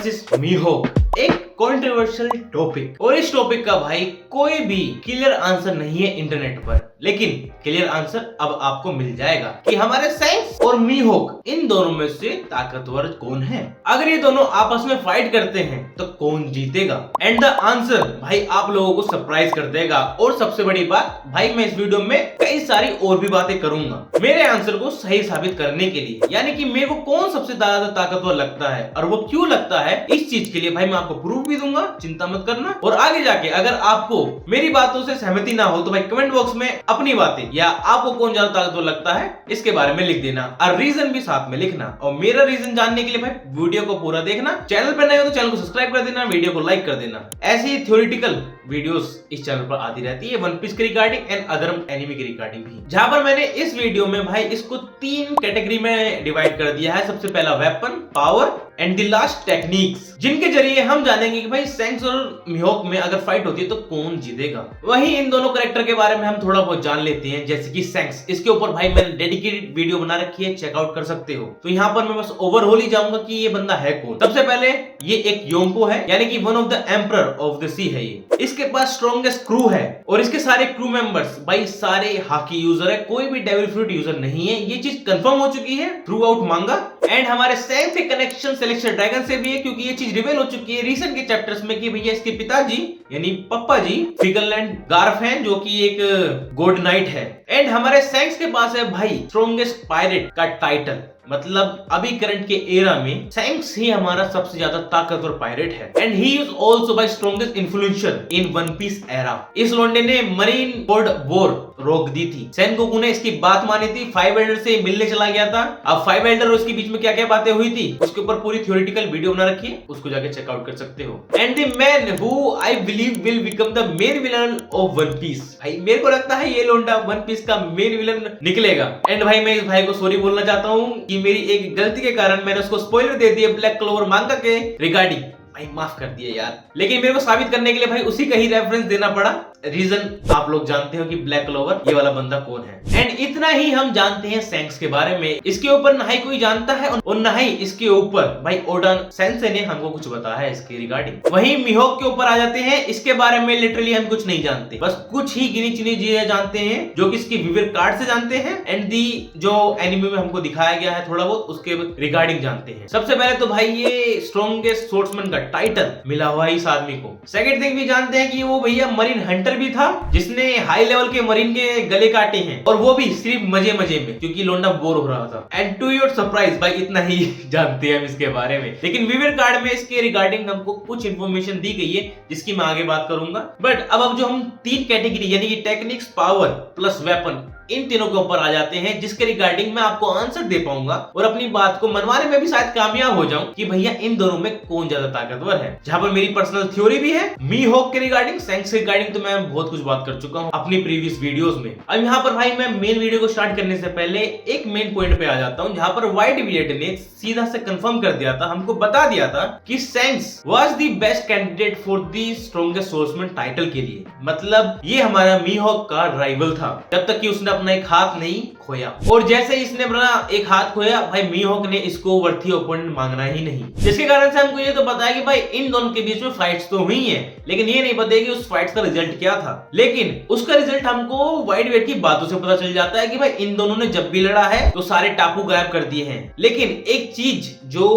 Versus मीहोक, एक controversial topic. और इस टॉपिक का भाई कोई भी क्लियर आंसर नहीं है इंटरनेट पर, लेकिन क्लियर आंसर अब आपको मिल जाएगा कि हमारे सैंक्स और मीहोक इन दोनों में से ताकतवर कौन है। अगर ये दोनों आपस में फाइट करते हैं तो कौन जीतेगा? एंड द आंसर भाई आप लोगों को सरप्राइज कर देगा। और सबसे बड़ी बात भाई, मैं इस वीडियो में कई सारी और भी बातें करूंगा मेरे आंसर को सही साबित करने के लिए, यानी कि मेरे को कौन सबसे ज्यादा ताकतवर लगता है और वो क्यों लगता है। इस चीज के लिए भाई मैं आपको प्रूफ भी दूंगा, चिंता मत करना। और आगे जाके अगर आपको मेरी बातों से सहमति ना हो तो भाई कमेंट बॉक्स में अपनी बातें या आपको कौन ज्यादा ताकतवर लगता है इसके बारे में लिख देना और रीजन भी साथ में लिखना। और मेरा रीजन जानने के लिए भाई वीडियो को पूरा देखना। चैनल पर नए हो तो चैनल को सब्सक्राइब कर देना, वीडियो को लाइक कर देना। ऐसी थ्योरेटिकल वीडियोस इस चैनल पर आती रहती है, वन पीस के रिगार्डिंग एंड अदर एनिमे के रिगार्डिंग भी, जहां पर मैंने इस वीडियो में भाई इसको 3 कैटेगरी में डिवाइड कर दिया है। सबसे पहला weapon, power and the last techniques, जिनके जरिए हम जानेंगे कि भाई सैंक्स और मीहोक में अगर फाइट होती है तो कौन जीतेगा। वहीं इन दोनों कैरेक्टर के बारे में हम थोड़ा बहुत जान लेते हैं, जैसे कि सैंक्स। इसके ऊपर भाई मैंने डेडिकेटेड वीडियो बना रखी है, चेकआउट कर सकते हो। तो यहाँ पर मैं बस ओवरऑल ही जाऊंगा कि ये बंदा है कौन। सबसे पहले ये एक योंको है, यानी कि one of the emperor of the sea है ये। इसके पास स्ट्रॉन्गेस्ट क्रू है और इसके सारे क्रू मेंबर्स भाई सारे हाकी यूजर है, कोई भी डेविल फ्रूट यूजर नहीं है। ये चीज कंफर्म हो चुकी है थ्रू आउट मांगा। एंड हमारे सैंक्स के कनेक्शन सेलेक्शन ड्रैगन से भी है, क्योंकि ये चीज रिवील हो चुकी है रिसेंट के चैप्टर्स में कि भैया इसके पिताजी यानी पप्पा जी फिगरलैंड गार्फ हैं, जो कि एक गॉड नाइट है। एंड हमारे सैंक्स के पास है भाई स्ट्रॉन्गेस्ट पायरेट का टाइटल, मतलब अभी करंट के एरा में सैंक्स ही हमारा सबसे ज्यादा ताकतवर पायरेट है। And he is also by strongest influencer in One Piece era. इस लोंडे ने मरीन कोड वॉर रोक दी थी, सेनगोकू ने इसकी बात मानी थी, फाइव एल्डर से मिलने चला गया था। अब फाइव एल्डर और उसके बीच में क्या क्या बातें हुई थी उसके ऊपर पूरी थ्योरेटिकल वीडियो बना रखी है, उसको जाके चेकआउट कर सकते हो। And the man who I believe will become the main villain of One Piece, भाई मेरे को लगता है ये लोंडा वन पीस का मेन विलन निकलेगा। एंड भाई मैं इस भाई को सॉरी बोलना चाहता हूँ कि मेरी एक गलती के कारण मैंने उसको स्पॉइलर दे दिया ब्लैक क्लोवर मांगा के रिगार्डिंग, भाई माफ कर दिया यार। लेकिन मेरे को साबित करने के लिए भाई उसी का ही रेफरेंस देना पड़ा। रीजन आप लोग जानते हो कि ब्लैक क्लोवर ये वाला बंदा कौन है। एंड इतना ही हम जानते हैं सैंक्स के बारे में, इसके ऊपर ना ही कोई जानता है और ना ही इसके ऊपर भाई ओडा सेंसे ने हमको कुछ बताया है इसके रिगार्डिंग। वहीं मीहोक के ऊपर आ जाते हैं, इसके बारे में लिटरली हम कुछ नहीं जानते, बस कुछ ही गिनी चुनी चीजें जानते हैं जो कि इसकी विवर कार्ड से जानते हैं एंड दी जो एनिमे में हमको दिखाया गया है थोड़ा बहुत उसके रिगार्डिंग जानते हैं। सबसे पहले तो भाई ये स्ट्रॉन्गेस्ट सोर्समैन का टाइटल मिला हुआ है इस आदमी को। सेकंड थिंग भी जानते हैं कि वो भैया मरीन हंटर भी था, जिसने हाई लेवल के मरीन के गले काटे हैं, और वो भी सिर्फ मजे मजे में, क्योंकि लोंडा बोर हो रहा था। एंड टू योर सरप्राइज भाई इतना ही जानते हैं हम इसके बारे में, लेकिन विवर कार्ड में इसके रिगार्डिंग हमको कुछ इंफॉर्मेशन दी गई है जिसकी मैं आगे बात करूंगा। बट अब जो हम 3 कैटेगरी यानी कि टेक्निक्स, पावर प्लस वेपन, इन तीनों के ऊपर आ जाते हैं, जिसके रिगार्डिंग मैं आपको आंसर दे पाऊंगा और अपनी बात को मनवाने में भी शायद कामयाब हो जाऊं कि भैया इन दोनों में कौन ज्यादा ताकतवर है। जहां पर मेरी पर्सनल थ्योरी भी है मीहोक के रिगार्डिंग, सैंक्स के रिगार्डिंग तो मैं बहुत कुछ बात कर चुका हूं अपनी प्रीवियस वीडियोस में। अब यहाँ पर भाई मैं मेन वीडियो को स्टार्ट करने से पहले एक मेन पॉइंट पे आ जाता हूं, जहां पर व्हाइट बियर्ड ने सीधा से कंफर्म कर दिया था, हमको बता दिया था कि Shanks was the best candidate for the strongest swordsman title के लिए। मतलब ये हमारा मीहोक का राइवल था जब तक कि उसने अपना एक हाथ नहीं खोया, और जैसे इसने अपना एक हाथ खोया भाई मीहोक ने इसको वर्थी ओपोनेंट मांगना ही नहीं, जिसके कारण से हमको ये तो पता है कि भाई इन दोनों के बीच में फाइट्स तो हुई हैं, लेकिन ये नहीं पता है कि उस फाइट्स का रिजल्ट क्या था। लेकिन उसका रिजल्ट हमको व्हाइट बियर्ड की बातों से पता चल जाता है कि भाई इन दोनों ने जब भी लड़ा है तो सारे टापू गायब कर दिए हैं। लेकिन एक चीज जो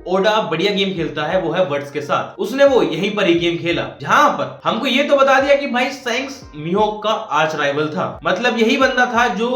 ओडा बढ़िया गेम खेलता है वो है वर्ड्स के साथ, उसने वो यहीं पर ही गेम खेला, जहां पर हमको ये तो बता दिया कि भाई सैंक्स मीहोक का आर्च राइवल था। मतलब यही बंदा था जो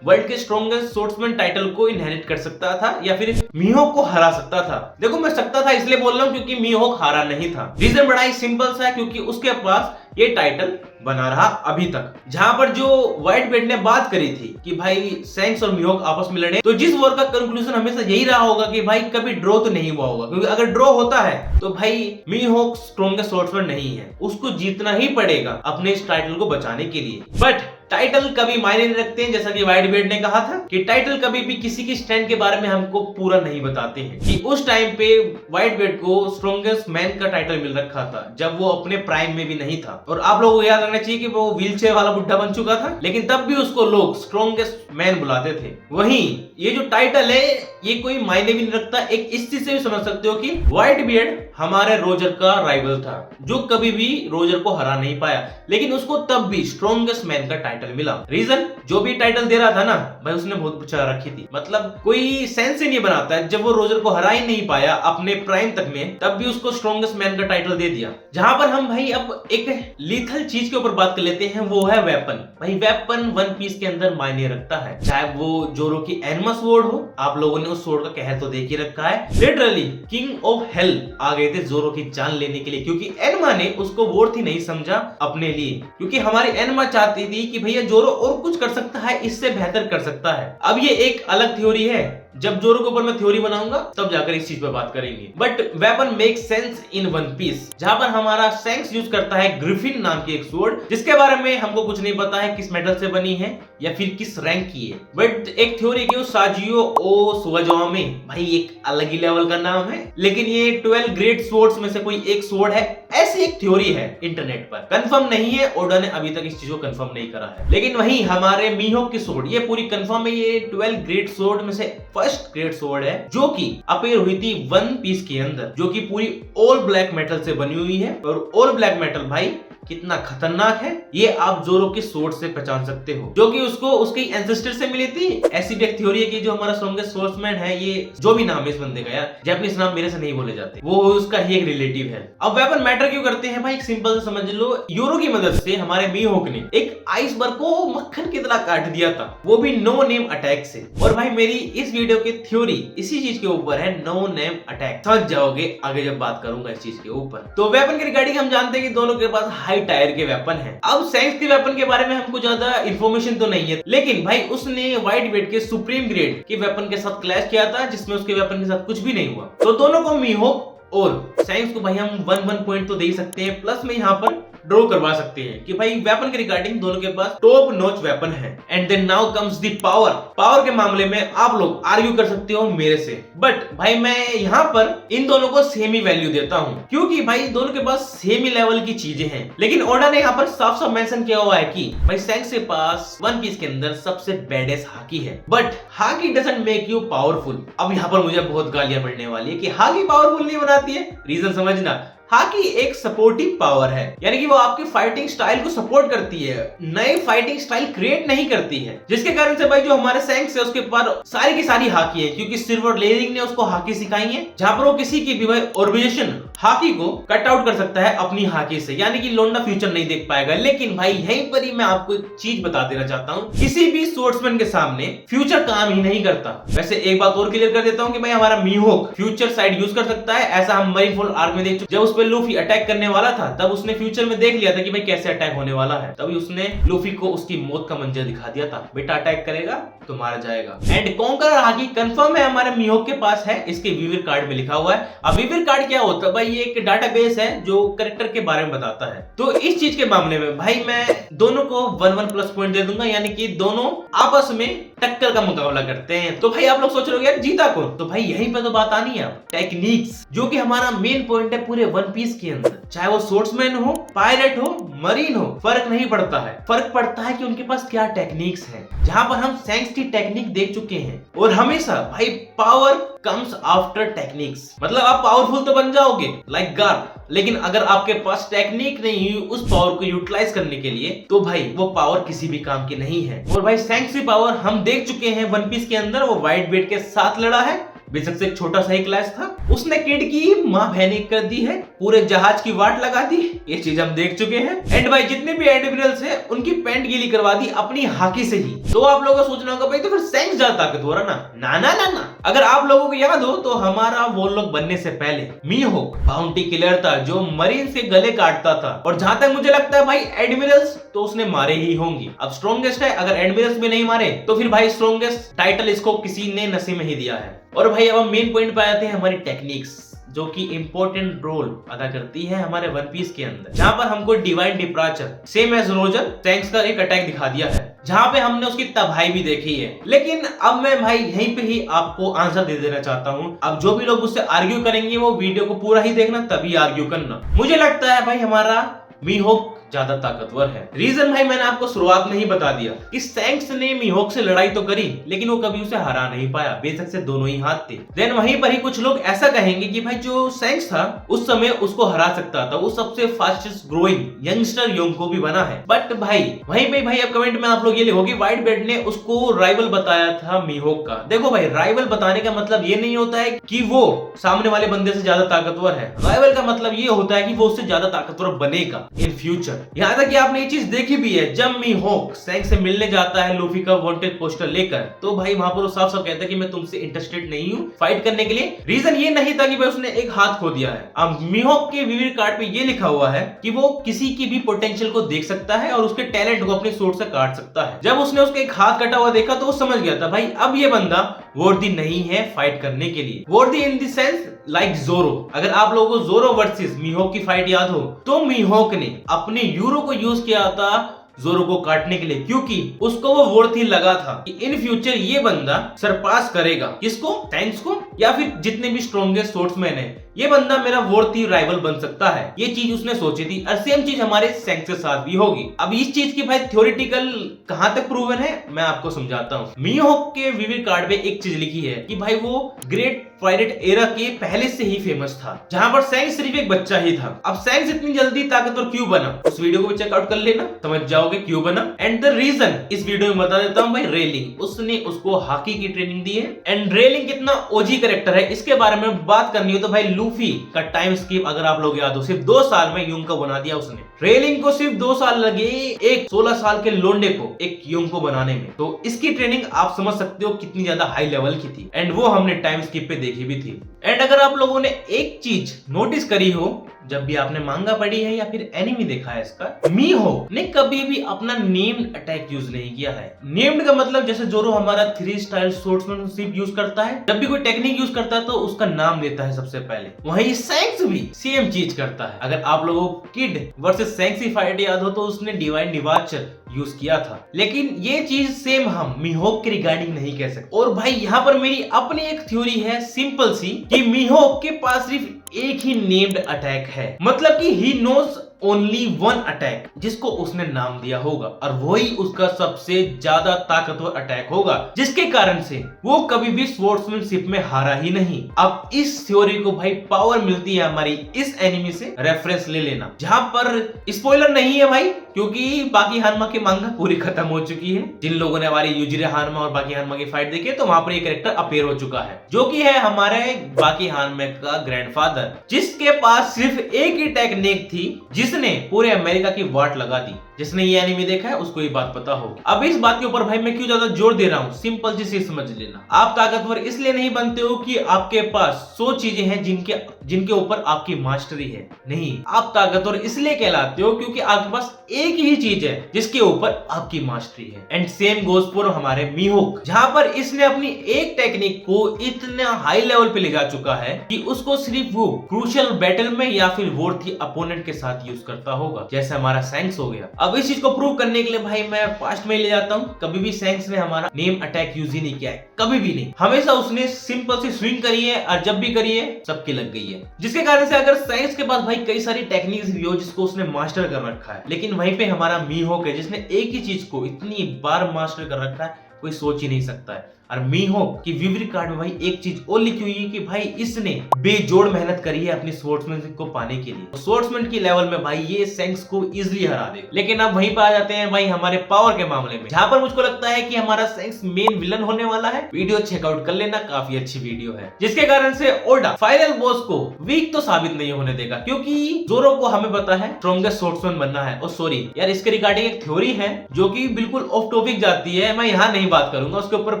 वर्ल्ड के स्ट्रॉन्गेस्ट सोर्समैन टाइटल को इनहेरिट कर सकता था या फिर मीहोक को हरा सकता था। देखो मैं सकता था इसलिए बोल रहा हूँ क्योंकि मीहोक हारा नहीं था। रीजन बड़ा ही सिंपल सा है, क्योंकि उसके पास ये टाइटल बना रहा अभी तक। जहां पर जो व्हाइट बियर्ड ने बात करी थी कि भाई सैंक्स और मीहोक आपस में लड़े, तो जिस वॉर का कंक्लूजन हमेशा यही रहा होगा कि भाई कभी ड्रॉ तो नहीं हुआ होगा, क्योंकि अगर ड्रॉ होता है तो भाई मीहोक स्ट्रॉन्गेस्ट सोर्समैन नहीं है, उसको जीतना ही पड़ेगा अपने इस टाइटल को बचाने के लिए। बट टाइटल कभी मायने नहीं रखते हैं, जैसा कि व्हाइट बियर्ड ने कहा था कि टाइटल कभी भी किसी की स्टैंड के बारे में हमको पूरा नहीं बताते हैं। कि उस टाइम पे व्हाइट बियर्ड को स्ट्रॉन्गेस्ट मैन का टाइटल मिल रखा था जब वो अपने प्राइम में भी नहीं था, और आप लोगों को याद रखना चाहिए कि वो व्हीलचेयर वाला बुड्ढा बन चुका था, लेकिन तब भी उसको लोग स्ट्रॉन्गेस्ट मैन बुलाते थे। वहीं ये जो टाइटल है ये कोई मायने भी नहीं रखता। एक इस चीज से भी समझ सकते हो कि व्हाइट बियर्ड हमारे रोजर का राइवल था, जो कभी भी रोजर को हरा नहीं पाया, लेकिन उसको तब भी स्ट्रॉन्गेस्ट मैन का टाइटल मिला। रीजन, जो भी टाइटल दे रहा था ना भाई, उसने बहुत बचा रखी थी। मतलब कोई सेंस ही नहीं बनाता है, जब वो रोजर को हरा ही नहीं पाया अपने प्राइम तक में, तब भी उसको स्ट्रॉन्गेस्ट मैन का टाइटल दे दिया। जहां पर हम भाई अब एक लीथल चीज के ऊपर बात कर लेते हैं, वो है वेपन। भाई वेपन वन पीस के अंदर मायने रखता है, चाहे वो जोरो की एनिमा स्वॉर्ड हो। आप लोगों ने उस स्वॉर्ड का कहर तो देख ही रखा है। लिटरली किंग ऑफ हेल आ गए थे जोरो की जान लेने के लिए, क्योंकि एनिमा ने उसको वर्थ ही नहीं समझा अपने लिए, क्योंकि हमारी एनिमा चाहती थी कि भैया जोरो और कुछ कर सकता है, इससे बेहतर कर सकता है। अब ये एक अलग थ्योरी है, जब जोरो के ऊपर मैं थ्योरी बनाऊंगा तब जाकर इस चीज पे बात करेंगे। But weapon make sense in One Piece, जहां पर हमारा सैंक्स यूज करता है ग्रिफिन नाम की एक स्वॉर्ड, जिसके बारे में हमको कुछ नहीं पता है किस मेटल से बनी है या फिर किस रैंक की है। बट एक थ्योरी की साजियो ओ सुवाजामे, भाई एक अलग ही लेवल का नाम है, लेकिन ये 12 ग्रेट स्वॉर्ड्स में से कोई एक स्वॉर्ड है, ऐसी एक थ्योरी है इंटरनेट पर। कंफर्म नहीं है, ओडा ने अभी तक इस चीज को कंफर्म नहीं करा है। लेकिन वहीं हमारे मीहोक की स्वॉर्ड ये पूरी कंफर्म है, ये 12 ग्रेट स्वॉर्ड में से फर्स्ट ग्रेट स्वॉर्ड है, जो कि अपीयर हुई थी वन पीस के अंदर, जो कि पूरी ऑल ब्लैक मेटल से बनी हुई है। और ऑल ब्लैक मेटल भाई कितना खतरनाक है, ये आप जोरो की स्वॉर्ड से पहचान सकते हो, जो कि उसको उसके एंसेस्टर से मिली थी। ऐसी भी एक थ्योरी है कि जो हमारा स्ट्रॉन्गेस्ट स्वॉर्ड्समैन है, ये जो भी नाम है इस बंदे का, यार जैपनीज नाम मेरे से नहीं बोले जाते, वो उसका ही एक रिलेटिव है। अब वेपन मैटर क्यों करते हैं भाई, सिंपल से समझ लो। योरो की मदद से हमारे मीहोक ने एक आइसबर्ग को मक्खन की तरह काट दिया था, वो भी नो नेम अटैक से। और भाई मेरी इस वीडियो की थ्योरी इसी चीज के ऊपर है, नो नेम अटैक। समझ जाओगे आगे जब बात करूंगा इस चीज के ऊपर। तो वेपन के रिगार्डिंग हम जानते हैं कि दोनों के पास हाई टायर के वेपन है। अब सैंक्स के वेपन के बारे में हमको ज्यादा इंफॉर्मेशन तो नहीं है, लेकिन भाई उसने व्हाइट बेड के सुप्रीम ग्रेड के वेपन के साथ क्लैश किया था, जिसमें उसके वेपन के साथ कुछ भी नहीं हुआ। तो दोनों को मीहोक और सैंक्स को भाई हम 1-1 पॉइंट तो दे ही सकते हैं, प्लस में यहाँ पर ड्रॉ करवा सकते हैं कि भाई वेपन के रिगार्डिंग दोनों के पास टॉप नॉच वेपन है। And then now comes the power. Power के मामले में आप लोग आर्ग्यू कर सकते हो मेरे से, बट भाई मैं यहाँ पर इन दोनों को सेम ही वैल्यू देता हूँ, क्योंकि भाई दोनों के पास सेम ही लेवल की चीजें हैं। लेकिन ओडा ने यहाँ पर साफ साफ मेंशन किया हुआ है कि भाई सैंक्स के पास वन पीस के अंदर सबसे बेडेस्ट हाकी है, but hockey doesn't make you powerful. अब यहाँ पर मुझे बहुत गालियां मिलने वाली है कि हाकी पावरफुल नहीं बनाती है। रीजन समझना, हाकी एक सपोर्टिव पावर है, यानी कि वो आपकी फाइटिंग स्टाइल को सपोर्ट करती है, नई फाइटिंग स्टाइल क्रिएट नहीं करती है। जिसके कारण से भाई जो हमारे सैंक्स है उसके पास सारी की सारी हाकी है, क्योंकि सिल्वर लेयरिंग ने उसको हाकी सिखाई है, जहां पर वो किसी की भी भाई ऑर्गेनाइजेशन हाकी को कट आउट कर सकता है अपनी हाकी से, यानी कि लोंडा फ्यूचर नहीं देख पाएगा। लेकिन भाई यहीं पर ही मैं आपको एक चीज बता देना चाहता हूँ, किसी भी स्वॉर्ड्समैन के सामने फ्यूचर काम ही नहीं करता। वैसे एक बात और क्लियर कर देता हूँ कि भाई हमारा मीहोक फ्यूचर साइड यूज कर सकता है, ऐसा हम मरीनफोर्ड आर्क में देख चुके। जब उस पर लूफी अटैक करने वाला था, तब उसने फ्यूचर में देख लिया था कि भाई कैसे अटैक होने वाला है, तभी उसने लूफी को उसकी मौत का मंजर दिखा दिया था, बेटा अटैक करेगा तो मारा जाएगा। एंड कॉन्करर हाकी कंफर्म है हमारे मीहोक के पास है, इसके वीवर कार्ड में लिखा हुआ है। अब वीवर कार्ड क्या होता है भाई, ये एक डाटाबेस है जो कैरेक्टर के बारे में बताता है। तो इस चीज के मामले में भाई मैं दोनों को 1-1 प्लस पॉइंट दे दूंगा, यानी कि दोनों आपस में टक्कर का मुकाबला करते हैं। तो भाई आप लोग सोच रहे हो यार जीता कौन, तो भाई यहीं पे तो बात आनी है टेक्निक्स, जो कि हमारा मेन पॉइंट है पूरे वन पीस के अंदर। चाहे वो स्वॉर्ड्समैन हो, पायरेट हो, मरीन हो, फर्क नहीं पड़ता है, फर्क पड़ता है कि उनके पास क्या टेक्निक्स हैं। जहां पर हम सैंक्स की टेक्निक देख चुके हैं, और हमेशा भाई पावर कम्स आफ्टर टेक्निक्स, मतलब आप पावरफुल तो बन जाओगे लाइक गार, लेकिन अगर आपके पास टेक्निक नहीं हुई उस पावर को यूटिलाइज करने के लिए, तो भाई वो पावर किसी भी काम की नहीं है। और भाई सैंक्स की पावर हम देख चुके हैं वन पीस के अंदर, वो व्हाइट बेड के साथ लड़ा है, बेशक से एक छोटा सा ही क्लास था, उसने किड की मां बहनी कर दी है, पूरे जहाज की वाट लगा दी, ये चीज हम देख चुके हैं। एंड भाई जितने भी एडमिरल्स हैं उनकी पैंट गीली करवा दी अपनी हाकी से ही। तो आप लोगों को सोचना होगा भाई तो फिर सैंक्स ज्यादा ताकतवर है ना, ना। अगर आप लोगों को याद हो तो हमारा वो लोग बनने से पहले मीहोक बाउंटी किलर था जो मरीन्स के गले काटता था, और जहां तक मुझे लगता है भाई एडमिरल्स तो उसने मारे ही होंगे। अब स्ट्रॉन्गेस्ट है, अगर एडमिरल्स भी नहीं मारे तो फिर भाई स्ट्रॉन्गेस्ट टाइटल इसको किसी ने नसीब में ही दिया है। और भाई अब हम मेन पॉइंट पे आते हैं, हमारी टेक्निक्स, जो कि इंपॉर्टेंट रोल अदा करती है हमारे वन पीस के अंदर। जहां पर हमको divine departure same as Roger Shanks का एक अटैक दिखा दिया है, जहां पे हमने उसकी तबाही भी देखी है। लेकिन अब मैं भाई यहीं पे ही आपको आंसर दे देना चाहता हूं। अब जो भी लोग मुझसे आर्ग्यू करेंगे वो वीडियो को पूरा ही देखना, तभी आर्ग्यू करना। मुझे लगता है भाई हमारा मीहोक ज्यादा ताकतवर है। रीजन भाई मैंने आपको शुरुआत में ही बता दिया कि सैंक्स ने मीहोक से लड़ाई तो करी लेकिन वो कभी उसे हरा नहीं पाया, बेशक से दोनों ही हाथ थे। देन वहीं पर ही कुछ लोग ऐसा कहेंगे कि भाई जो सैंक्स था उस समय उसको हरा सकता था, वो सबसे फास्टेस्ट ग्रोइंग यंगस्टर योंको भी बना है। बट भाई वहीं पे भाई अब कमेंट में आप लोग ये लिखोगे व्हाइट बेल्ट ने उसको राइवल बताया था मीहोक का। देखो भाई राइवल बताने का मतलब ये नहीं होता है कि वो सामने वाले बंदे से ज्यादा ताकतवर है, राइवल का मतलब ये होता है कि वो उससे ज्यादा ताकतवर बनेगा इन फ्यूचर। यहाँ तक कि आपने ये चीज देखी भी है, जब मीहोक सैंक्स से मिलने जाता है लूफी का वांटेड पोस्टर लेकर, तो भाई वहां पर वो साफ साफ कहता है कि मैं तुमसे इंटरेस्टेड नहीं हूँ फाइट करने के लिए। रीजन ये नहीं था कि भाई उसने एक हाथ खो दिया है। अब मीहोक के विविध कार्ड पे ये लिखा हुआ है कि वो किसी की भी पोटेंशियल को देख सकता है और उसके टैलेंट को अपने सोर्ड से काट सकता है। जब उसने उसका एक हाथ कटा हुआ देखा तो वो समझ गया था भाई अब ये बंदा वर्दी नहीं है फाइट करने के लिए। वर्दी इन द सेंस लाइक जोरो। अगर आप लोगों को जोरो वर्सेस मीहोक की फाइट याद हो तो मीहोक ने अपने यूरो को यूज किया था जोरो को काटने के लिए, क्योंकि उसको वो वर्थी लगा था कि इन फ्यूचर ये बंदा सरपास करेगा किसको, सैंक्स को या फिर जितने भी स्ट्रॉन्गेस्ट सोर्समैन है, ये बंदा मेरा वर्थी राइवल बन सकता है। ये चीज उसने सोची थी और सेम चीज हमारे सैंक्स के साथ भी होगी। अब इस चीज की भाई थ्योरेटिकल कहां तक प्रूवन है मैं आपको समझाता हूँ। मीहोक के विविध कार्ड में एक चीज लिखी है कि भाई वो ग्रेट पायरेट एरा के पहले से ही फेमस था, जहां पर सैंक्स सिर्फ एक बच्चा ही था। अब सैंक्स इतनी जल्दी ताकतवर क्यों बना, उस वीडियो को भी चेकआउट कर लेना, समझ जाओगे क्यों बना। एंड द रीजन इस वीडियो में बता देता हूँ भाई, रेलिंग। उसने उसको हॉकी की ट्रेनिंग दी है एंड रेलिंग कितना ओजी कैरेक्टर है इसके बारे में बात करनी हो तो भाई लूफी का टाइम स्किप अगर आप लोग याद हो, सिर्फ 2 साल में यूंग को बना दिया उसने। रेलिंग को सिर्फ 2 साल लगे एक 16 साल के लोंडे को एक यूंग को बनाने में, तो इसकी ट्रेनिंग आप समझ सकते हो कितनी ज्यादा हाई लेवल की थी एंड वो हमने टाइम स्किप पे देखी भी थी। एंड अगर आप लोगों ने एक चीज नोटिस करी हो जब भी आपने मांगा पढ़ी है या फिर एनिमी देखा है इसका, मीहोक ने कभी भी अपना नेम्ड अटैक यूज नहीं किया है। नेम्ड का मतलब जैसे जोरो हमारा 3 स्टाइल सोर्समैनशिप यूज करता है, जब भी कोई टेक्निक यूज करता है तो उसका नाम देता है सबसे पहले, वहीं सैंक्स भी सेम चीज करता है। अगर आप लोगों को किड वर्सेस सैंक्स की फाइट याद हो तो उसने डिवाइन डिवाचर यूज किया था, लेकिन ये चीज सेम हम मीहोक के रिगार्डिंग नहीं कह सकते। और भाई यहाँ पर मेरी अपनी एक थ्योरी है सिंपल सी कि मीहोक के पास सिर्फ एक ही नेम्ड अटैक है, मतलब कि ही नोज ओनली 1 अटैक जिसको उसने नाम दिया होगा और वही उसका सबसे ज्यादा ताकतवर अटैक होगा, जिसके कारण से वो कभी भी स्वॉर्ड्समैनशिप में हारा ही नहीं। अब इस थ्योरी को भाई पावर मिलती है हमारी इस एनिमी से, रेफरेंस ले लेना, जहां पर स्पॉइलर नहीं है भाई क्योंकि बाकी हानमा की मांगा पूरी खत्म हो चुकी है। जिन लोगों ने हमारी यूजिरे हानमा और बाकी हानमा की फाइट देखी तो वहां पर ये कैरेक्टर अपीयर हो चुका है, जो कि है हमारे बाकी हानमा का ग्रैंडफादर, जिसके पास सिर्फ एक ही टेक्निक थी जिसने पूरे अमेरिका की वाट लगा दी। जिसने ये एनिमे देखा है उसको ये बात पता होगी। अब इस बात के ऊपर भाई मैं क्यों ज्यादा जोर दे रहा हूँ, सिंपल सी चीज समझ लेना। आप ताकतवर इसलिए नहीं बनते हो कि आपके पास 100 चीजें हैं जिनके ऊपर आपकी मास्टरी है, नहीं, आप ताकतवर इसलिए कहलाते हो क्योंकि आपके पास एक ही चीज है जिसके ऊपर आपकी मास्टरी है। एंड सेम गोज फॉर हमारे मीहोक, जहां पर इसने अपनी एक टेक्निक को इतना हाई लेवल पे ले जा चुका है कि उसको सिर्फ वो क्रूशियल बैटल में या फिर वर्थी अपोनेंट के साथ यूज करता होगा, जैसे हमारा सैंक्स हो गया। अब इस चीज को प्रूव करने के लिए भाई मैं पास्ट में ले जाता हूँ, कभी भी सैंक्स ने हमारा नेम अटैक यूज ही नहीं किया है, कभी भी नहीं। हमेशा उसने सिंपल सी स्विंग करी है और जब भी करी है सबकी लग गई है, जिसके कारण से अगर सैंक्स के पास भाई कई सारी टेक्निक्स भी हो जिसको उसने मास्टर कर रखा है, लेकिन वहीं पे हमारा मीहोक है जिसने एक ही चीज को इतनी बार मास्टर कर रखा है कोई सोच ही नहीं सकता है। और मीहोक की विवरी कार्ड में भाई एक चीज और लिखी हुई है कि भाई इसने बेजोड़ मेहनत करी है अपनी स्वॉर्ड्समैनशिप को पाने के लिए। स्वॉर्ड्समैन की लेवल में भाई ये सैंक्स को इजीली हरा दे। लेकिन अब वहीं पर आ जाते हैं भाई हमारे पावर के मामले में, जहां पर मुझको लगता है कि हमारा सैंक्स मेन विलन होने वाला है। वीडियो चेकआउट कर लेना, काफी अच्छी वीडियो है, जिसके कारण से ओडा फाइनल बॉस को वीक तो साबित नहीं होने देगा, क्योंकि जोरो को हमें पता है स्ट्रॉन्गेस्ट स्वॉर्ड्समैन बनना है। और सॉरी यार, इसके रिगार्डिंग एक थ्योरी है जो कि बिल्कुल ऑफ टॉपिक जाती है, मैं यहाँ नहीं बात करूंगा, उसके ऊपर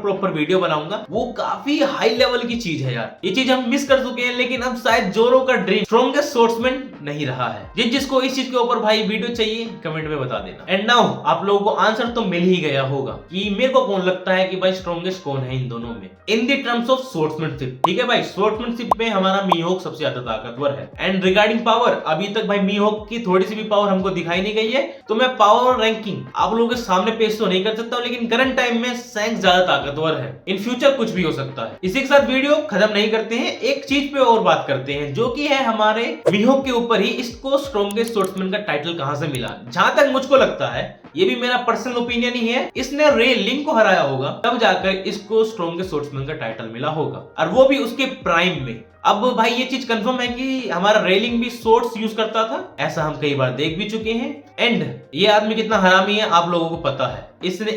प्रॉपर वीडियो बनाऊंगा। वो काफी हाई लेवल की चीज है यार, ये चीज हम मिस कर चुके हैं। लेकिन अब शायद जोरो का ड्रीम स्ट्रॉन्गेस्ट स्वॉर्ड्समैन नहीं रहा है। जिसको इस चीज के ऊपर भाई वीडियो चाहिए कमेंट में बता देना। एंड नाउ आप लोगों को आंसर तो मिल ही गया होगा कि मेरे को कौन लगता है कि भाई स्ट्रॉन्गेस्ट कौन है इन दोनों में इन द टर्म्स ऑफ स्वॉर्ड्समैनशिप। ठीक है भाई, स्वॉर्ड्समैनशिप में हमारा मीहोक सबसे ज्यादा ताकतवर है। एंड रिगार्डिंग पावर, अभी तक भाई मीहोक की थोड़ी सी भी पावर हमको दिखाई नहीं गई है, तो मैं पावर रैंकिंग आप लोगों के सामने पेश तो नहीं कर सकता हूं, लेकिन करंट टाइम में सैंक्स ज्यादा ताकतवर है, इन फ्यूचर कुछ भी हो सकता है। इसी के साथ वीडियो खत्म नहीं करते हैं, एक चीज पे और बात करते हैं जो कि है हमारे मीहोक के ऊपर ही इसको स्ट्रॉन्गेस्ट स्पोर्ट्समैन का टाइटल कहां से मिला। जहां तक मुझको लगता है, ये भी मेरा पर्सनल ओपिनियन ही है, इसने रे लिंग को हराया होगा तब जाकर इसको स्ट्रॉन्गेस्ट स्पोर्ट्समैन का टाइटल मिला होगा, और वो भी उसके प्राइम में। अब भाई ये चीज कंफर्म है कि हमारा रेलिंग भी सोर्स यूज करता था, ऐसा हम कई बार देख भी चुके हैं। एंड ये आदमी कितना हरामी है आप लोगों को पता है। इसने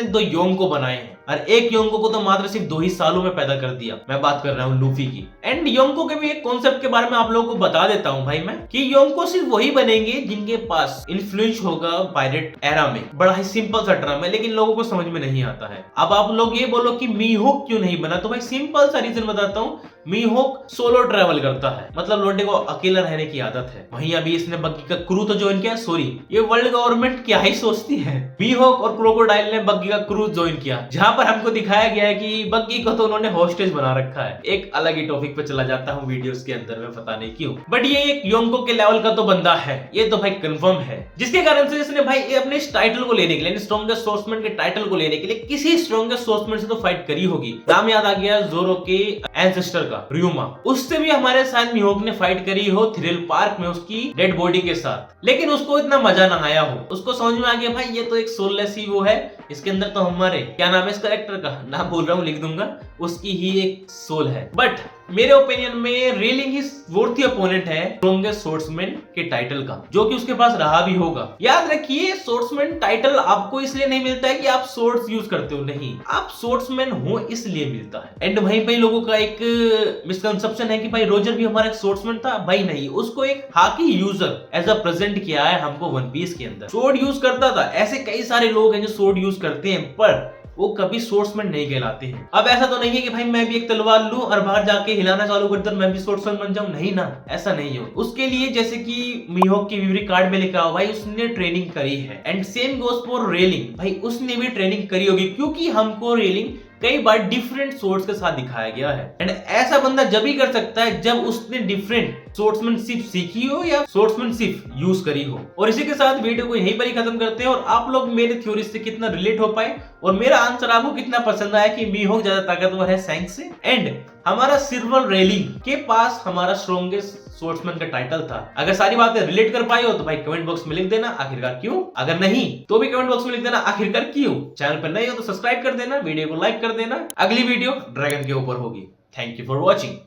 2 योंग को बनाए हैं, और एक योंको को तो मात्र सिर्फ 2 ही सालों में पैदा कर दिया। मैं बात कर रहा हूँ लूफी की। एंड योंको के भी एक कॉन्सेप्ट के बारे में आप लोगों को बता देता हूँ भाई मैं, कि योंको सिर्फ वही बनेंगे जिनके पास इन्फ्लुएंस होगा पायरेट एरा में। बड़ा ही सिंपल सा टर्म है, लेकिन लोगों को समझ में नहीं आता है। अब आप लोग ये बोलो कि मीहोक क्यों नहीं बना, तो भाई सिंपल सा रीजन बताता हूँ। मीहोक सोलो ट्रैवल करता है, मतलब लोटे को अकेला रहने की आदत है। वहीं अभी इसने बग्गी का क्रू तो ज्वाइन किया, सॉरी ये वर्ल्ड गवर्नमेंट क्या ही सोचती है। मीहोक और क्रोकोडाइल ने बग्गी का क्रू ज्वाइन किया, जहां पर हमको दिखाया गया है कि बग्गी को तो उन्होंने हॉस्टेज बना रखा है। एक अलग ही टॉपिक पे चला जाता हूँ वीडियोस के अंदर में, पता नहीं क्यों, बट ये एक योंको के लेवल का तो बंदा है, ये तो भाई कंफर्म है। जिसके कारण से इसने भाई अपने इस टाइटल को लेने के लिए, स्ट्रॉन्गेस्ट स्पोर्ट्समैन के टाइटल को लेने के लिए किसी स्ट्रॉन्गेस्ट स्पोर्ट्समैन से तो फाइट करी होगी। नाम याद आ गया जोरो के एंसेस्टर का, रियुमा। उससे भी हमारे शायद मीहोक ने फाइट करी हो थ्रिल पार्क में उसकी डेड बॉडी के साथ, लेकिन उसको इतना मजा ना आया हो। उसको समझ में आ गया भाई ये तो एक सोललेस ही वो है, इसके अंदर तो हमारे क्या नाम है इस कैरेक्टर का, ना बोल रहा हूँ लिख दूंगा, उसकी ही एक सोल है। बट मेरे ओपिनियन में रेलिंग ही वर्थी अपोनेंट है स्ट्रॉन्गेस्ट स्पोर्ट्समैन के टाइटल का, जो कि उसके पास रहा भी होगा। याद रखिए स्पोर्ट्समैन टाइटल आपको इसलिए नहीं मिलता है कि आप सोर्ड्स यूज करते हो, नहीं, आप स्पोर्ट्समैन हो इसलिए मिलता है। एंड वहीं पे लोगों का एक मिसकंसेप्शन है कि भाई रोजर भी हमारा एक स्पोर्ट्समैन था, भाई नहीं, उसको एक Haki user as a present किया है हमको वन पीस के अंदर। सोर्ड यूज करता था, ऐसे कई सारे लोग हैं जो सोर्ड यूज करते हैं, पर वो कभी स्पोर्ट्समैन नहीं कहलाते हैं। अब ऐसा तो नहीं है कि भाई मैं भी एक तलवार लूं और बाहर जाके हिलाना चालू कर दूं मैं भी स्पोर्ट्समैन बन जाऊं, नहीं ना, ऐसा नहीं हो। उसके लिए जैसे कि मीहोक की मेमोरी कार्ड में लिखा हो भाई उसने ट्रेनिंग करी है। And same goes for railing, भाई उसने भी ट्रेनिंग करी होगी, क्योंकि हमको रेलिंग कई बार डिफरेंट सोर्स के साथ दिखाया गया है। एंड ऐसा बंदा जब ही कर सकता है जब उसने डिफरेंट स्पोर्ट्समैनशिप सीखी हो या स्पोर्ट्समैनशिप यूज करी हो। और इसी के साथ वीडियो को यहीं पर ही खत्म करते हैं, और आप लोग मेरे थ्योरी से कितना रिलेट हो पाए और मेरा आंसर आपको कितना पसंद आया कि मीहोक ज्यादा ताकतवर है सैंक से। एंड हमारा सिल्वर रेलिंग के पास हमारा स्ट्रॉन्गेस्ट स्पोर्ट्समैन का टाइटल था। अगर सारी बातें रिलेट कर पाए हो तो भाई कमेंट बॉक्स में लिख देना आखिरकार क्यों, अगर नहीं तो भी कमेंट बॉक्स में लिख देना आखिरकार क्यों। चैनल पर नए हो तो सब्सक्राइब कर देना, वीडियो को लाइक कर देना। अगली वीडियो ड्रैगन के ऊपर होगी। Thank you for watching.